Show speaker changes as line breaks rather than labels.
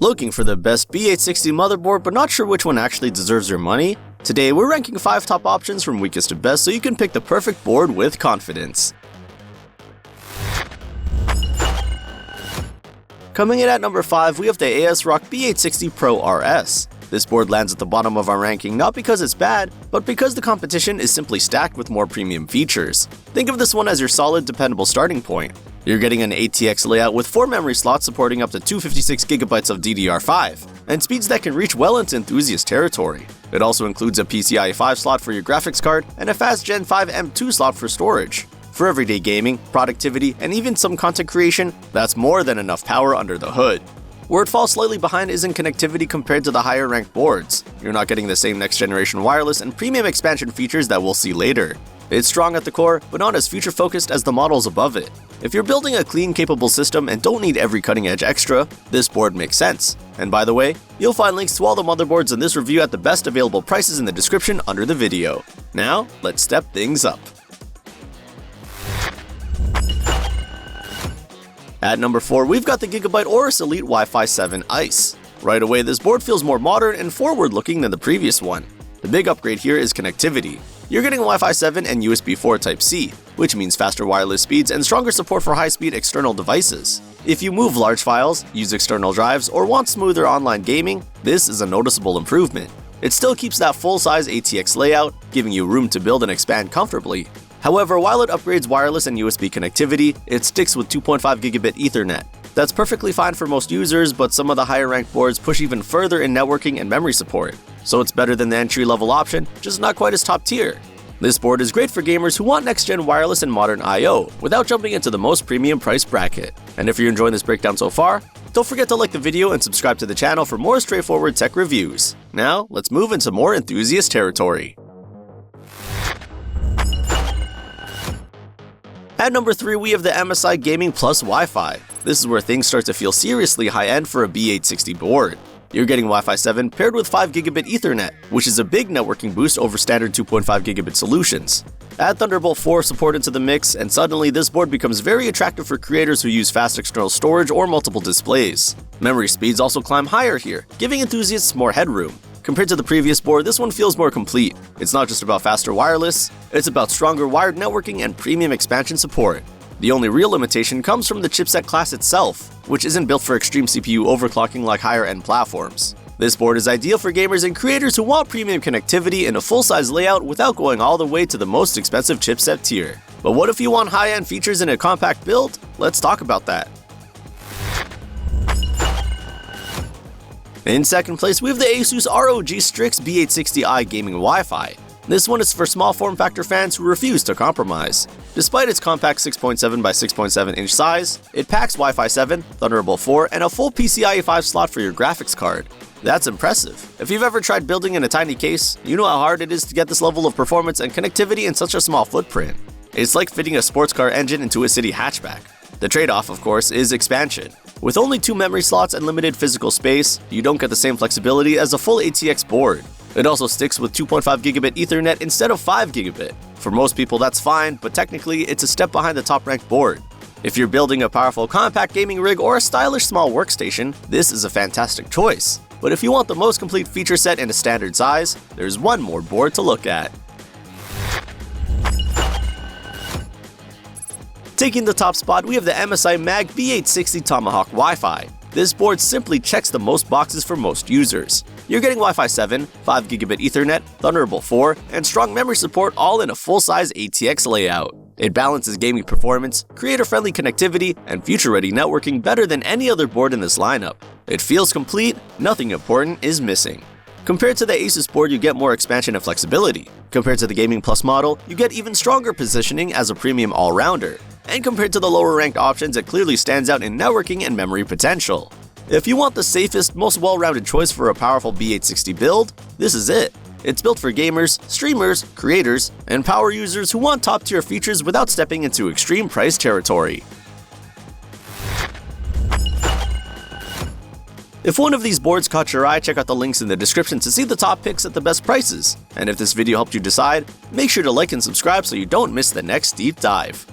Looking for the best B860 motherboard but not sure which one actually deserves your money? Today we're ranking 5 top options from weakest to best so you can pick the perfect board with confidence. Coming in at number 5, we have the ASRock B860 Pro RS. This board lands at the bottom of our ranking not because it's bad, but because the competition is simply stacked with more premium features. Think of this one as your solid, dependable starting point. You're getting an ATX layout with 4 memory slots supporting up to 256 GB of DDR5, and speeds that can reach well into enthusiast territory. It also includes a PCIe 5 slot for your graphics card and a fast Gen 5 M2 slot for storage. For everyday gaming, productivity, and even some content creation, that's more than enough power under the hood. Where it falls slightly behind is in connectivity compared to the higher ranked boards. You're not getting the same next generation wireless and premium expansion features that we'll see later. It's strong at the core, but not as future focused as the models above it. If you're building a clean, capable system and don't need every cutting edge extra, this board makes sense. And by the way, you'll find links to all the motherboards in this review at the best available prices in the description under the video. Now, let's step things up. At number 4, we've got the Gigabyte Aorus Elite Wi-Fi 7 Ice. Right away, this board feels more modern and forward-looking than the previous one. The big upgrade here is connectivity. You're getting Wi-Fi 7 and USB 4 Type-C, which means faster wireless speeds and stronger support for high-speed external devices. If you move large files, use external drives, or want smoother online gaming, this is a noticeable improvement. It still keeps that full-size ATX layout, giving you room to build and expand comfortably. However, while it upgrades wireless and USB connectivity, it sticks with 2.5 gigabit Ethernet. That's perfectly fine for most users, but some of the higher ranked boards push even further in networking and memory support. So it's better than the entry-level option, just not quite as top tier. This board is great for gamers who want next-gen wireless and modern I/O, without jumping into the most premium price bracket. And if you're enjoying this breakdown so far, don't forget to like the video and subscribe to the channel for more straightforward tech reviews. Now, let's move into more enthusiast territory. At number 3, we have the MSI Gaming Plus Wi-Fi. This is where things start to feel seriously high-end for a B860 board. You're getting Wi-Fi 7 paired with 5 gigabit Ethernet, which is a big networking boost over standard 2.5 gigabit solutions. Add Thunderbolt 4 support into the mix, and suddenly this board becomes very attractive for creators who use fast external storage or multiple displays. Memory speeds also climb higher here, giving enthusiasts more headroom. Compared to the previous board, this one feels more complete. It's not just about faster wireless, it's about stronger wired networking and premium expansion support. The only real limitation comes from the chipset class itself, which isn't built for extreme CPU overclocking like higher-end platforms. This board is ideal for gamers and creators who want premium connectivity in a full-size layout without going all the way to the most expensive chipset tier. But what if you want high-end features in a compact build? Let's talk about that. In second place, we have the Asus ROG Strix B860i Gaming Wi-Fi. This one is for small form factor fans who refuse to compromise. Despite its compact 6.7 by 6.7 inch size, it packs Wi-Fi 7, Thunderbolt 4, and a full PCIe 5 slot for your graphics card. That's impressive. If you've ever tried building in a tiny case, you know how hard it is to get this level of performance and connectivity in such a small footprint. It's like fitting a sports car engine into a city hatchback. The trade-off, of course, is expansion. With only 2 memory slots and limited physical space, you don't get the same flexibility as a full ATX board. It also sticks with 2.5 gigabit Ethernet instead of 5 gigabit. For most people that's fine, but technically it's a step behind the top-ranked board. If you're building a powerful compact gaming rig or a stylish small workstation, this is a fantastic choice. But if you want the most complete feature set in a standard size, there's one more board to look at. Taking the top spot, we have the MSI MAG B860 Tomahawk Wi-Fi. This board simply checks the most boxes for most users. You're getting Wi-Fi 7, 5 gigabit Ethernet, Thunderbolt 4, and strong memory support all in a full-size ATX layout. It balances gaming performance, creator-friendly connectivity, and future-ready networking better than any other board in this lineup. It feels complete, nothing important is missing. Compared to the Asus board, you get more expansion and flexibility. Compared to the Gaming Plus model, you get even stronger positioning as a premium all-rounder. And compared to the lower-ranked options, it clearly stands out in networking and memory potential. If you want the safest, most well-rounded choice for a powerful B860 build, this is it. It's built for gamers, streamers, creators, and power users who want top-tier features without stepping into extreme price territory. If one of these boards caught your eye, check out the links in the description to see the top picks at the best prices. And if this video helped you decide, make sure to like and subscribe so you don't miss the next deep dive.